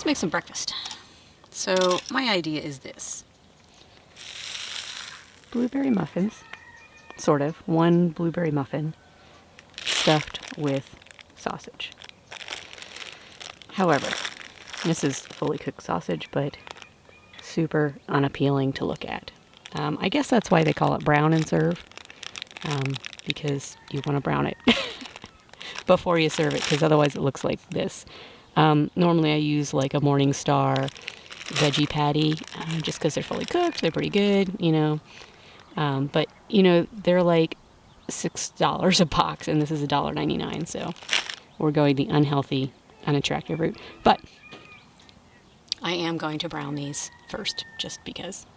make some breakfast. So my idea is this. Blueberry muffins, sort of. One blueberry muffin stuffed with sausage. However, this is fully cooked sausage, but super unappealing to look at. I guess that's why they call it brown and serve, because you want to brown it before you serve it, because otherwise it looks like this. Normally I use like a Morningstar veggie patty, just because they're fully cooked. They're pretty good, you know. But, you know, they're like $6 a box, and this is $1.99, so we're going the unhealthy, unattractive route. But I am going to brown these first, just because.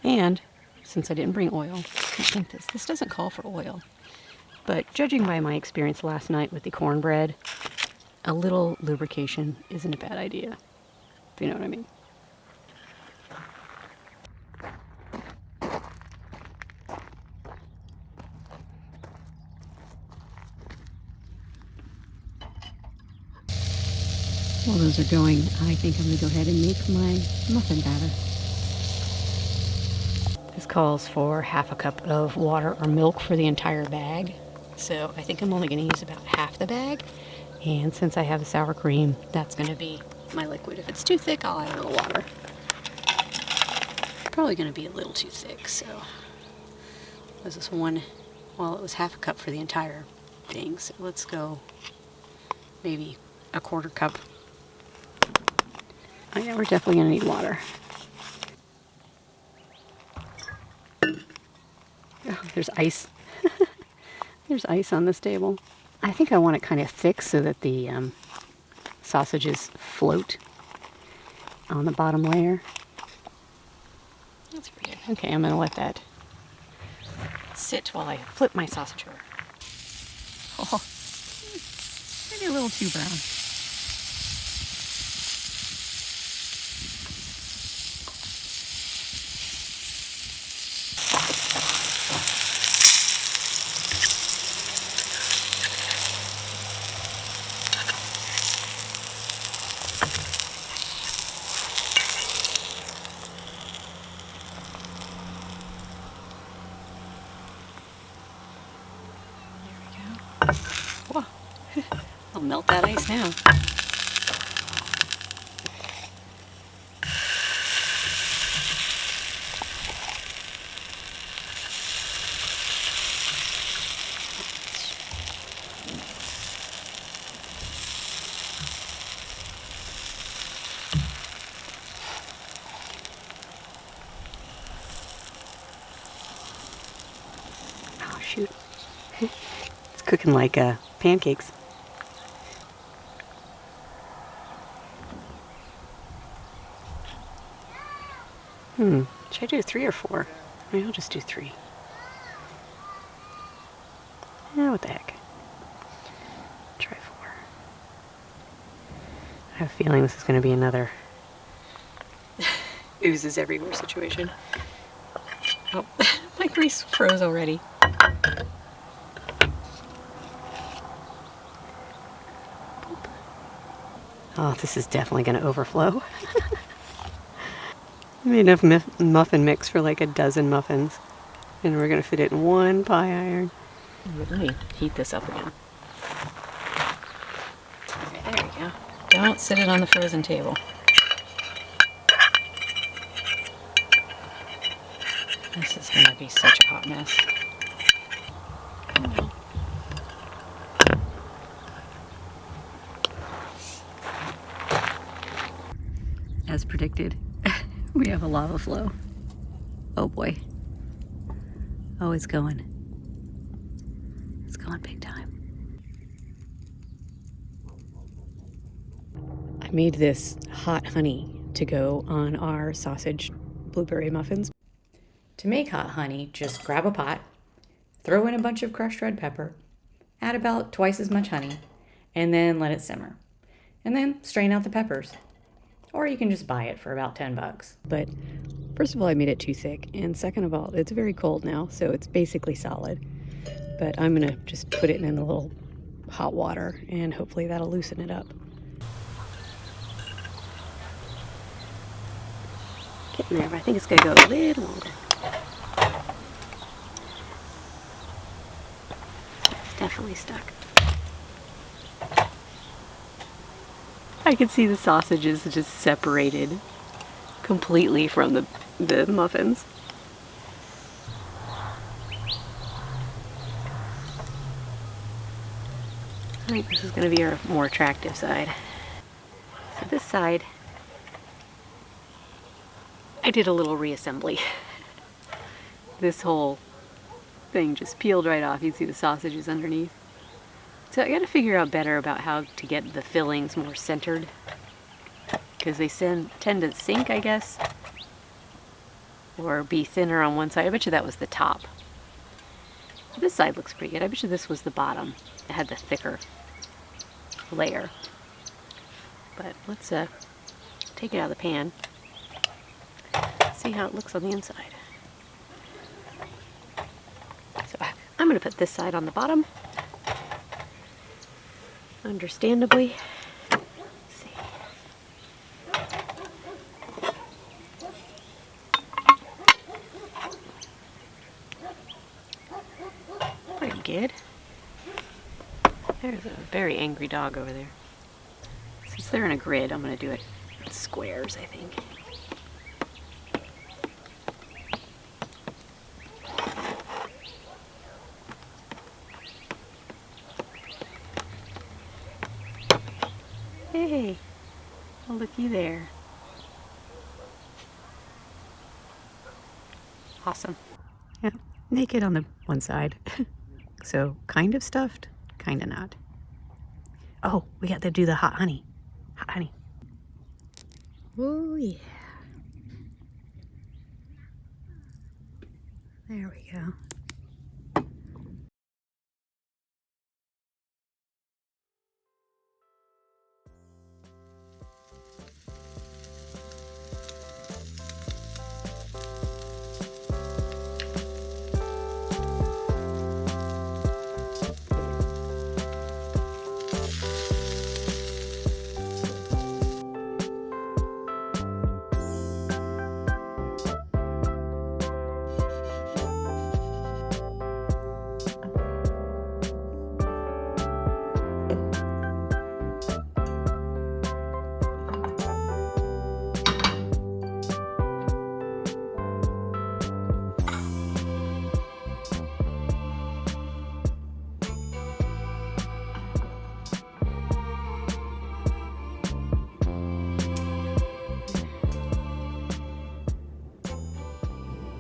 And since I didn't bring oil, I think this doesn't call for oil. But judging by my experience last night with the cornbread, a little lubrication isn't a bad idea, if you know what I mean. While those are going, I think I'm going to go ahead and make my muffin batter. This calls for half a cup of water or milk for the entire bag. So I think I'm only going to use about half the bag. And since I have the sour cream, that's going to be my liquid. If it's too thick, I'll add a little water. Probably going to be a little too thick, so this is one, well, it was half a cup for the entire thing. So let's go maybe a quarter cup. Oh yeah, we're definitely going to need water. Oh, there's ice. There's ice on this table. I think I want it kind of thick so that the sausages float on the bottom layer. That's pretty good. Okay, I'm going to let that sit while I flip my sausage over. Oh, maybe a little too brown. Whoa. I'll melt that ice now. Oh shoot. It's cooking like pancakes. Should I do 3 or 4? Maybe I'll just do 3. Yeah, what the heck. Try 4. I have a feeling this is going to be another oozes everywhere situation. Oh, my grease froze already. Oh, this is definitely going to overflow. I made enough muffin mix for like a dozen muffins. And we're going to fit it in one pie iron. Let me heat this up again. Okay, there we go. Don't sit it on the frozen table. This is going to be such a hot mess. As predicted, we have a lava flow. Oh boy. Oh, it's going. It's going big time. I made this hot honey to go on our sausage blueberry muffins. To make hot honey, just grab a pot, throw in a bunch of crushed red pepper, add about twice as much honey, and then let it simmer. And then strain out the peppers. Or you can just buy it for about $10. But first of all, I made it too thick. And second of all, it's very cold now, so it's basically solid. But I'm going to just put it in a little hot water, and hopefully that'll loosen it up. Getting there, but I think it's going to go a little longer. It's definitely stuck. I can see the sausages just separated completely from the muffins. I think this is going to be our more attractive side. So this side, I did a little reassembly. This whole thing just peeled right off. You can see the sausages underneath. So I got to figure out better about how to get the fillings more centered, because they tend to sink, I guess, or be thinner on one side. I bet you that was the top. This side looks pretty good. I bet you this was the bottom. It had the thicker layer. But let's take it out of the pan. See how it looks on the inside. So I'm going to put this side on the bottom. Understandably. Let's see. Pretty good. There's a very angry dog over there. Since they're in a grid, I'm going to do it in squares, I think. Hey, oh, looky there. Awesome. Yeah, naked on the one side. So kind of stuffed, kind of not. Oh, we got to do the hot honey. Hot honey. Oh, yeah. There we go.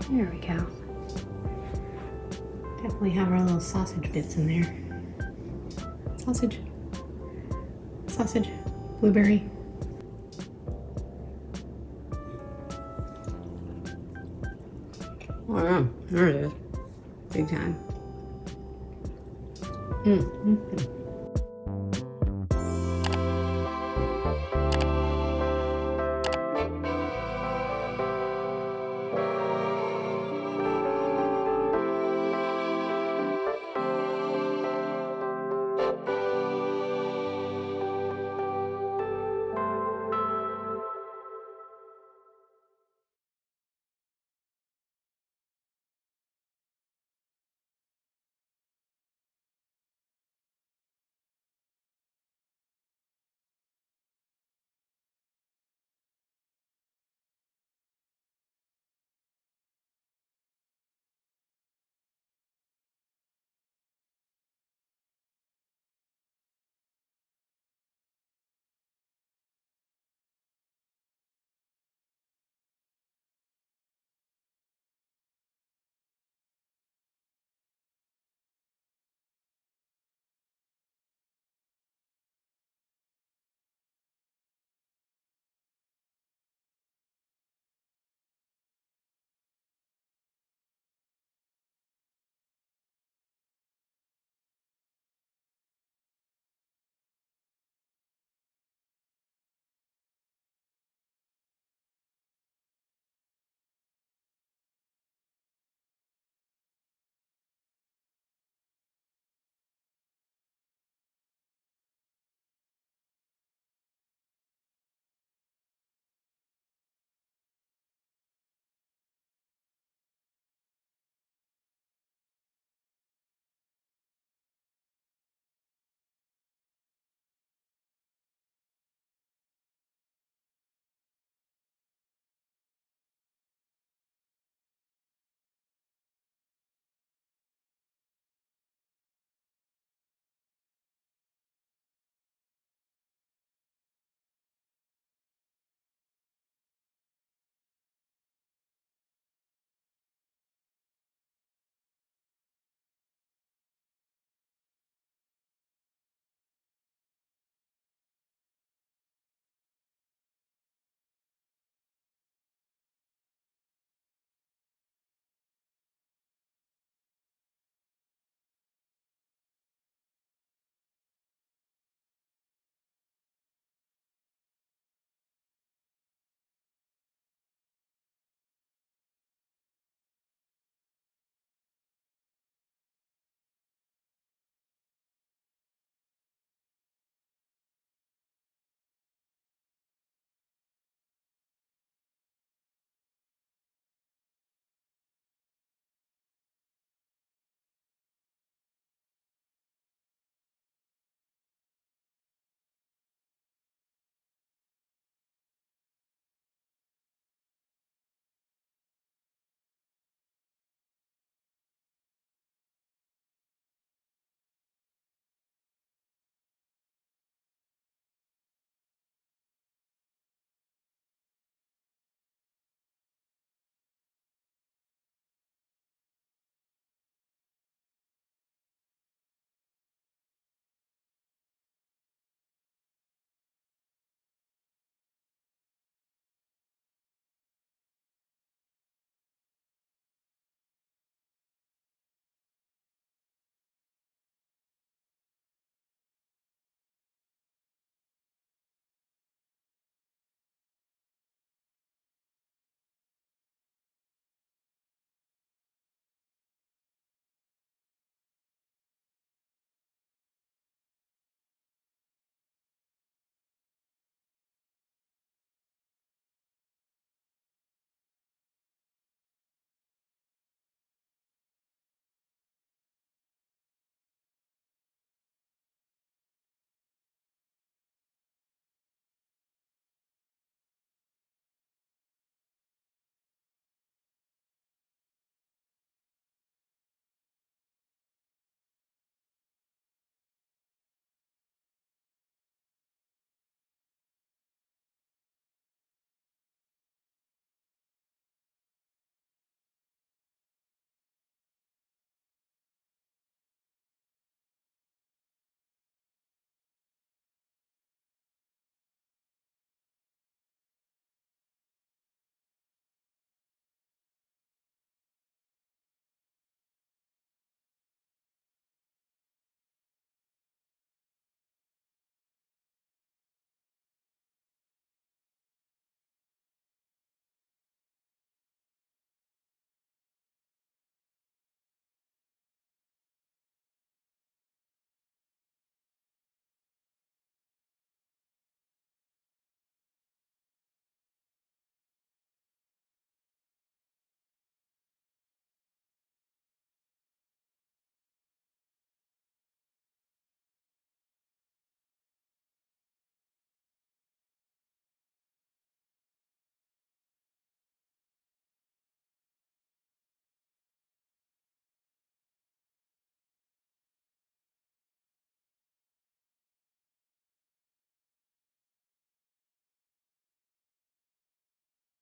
There we go. Definitely have our little sausage bits in there. Sausage. Sausage. Blueberry. Oh yeah, there it is. Big time.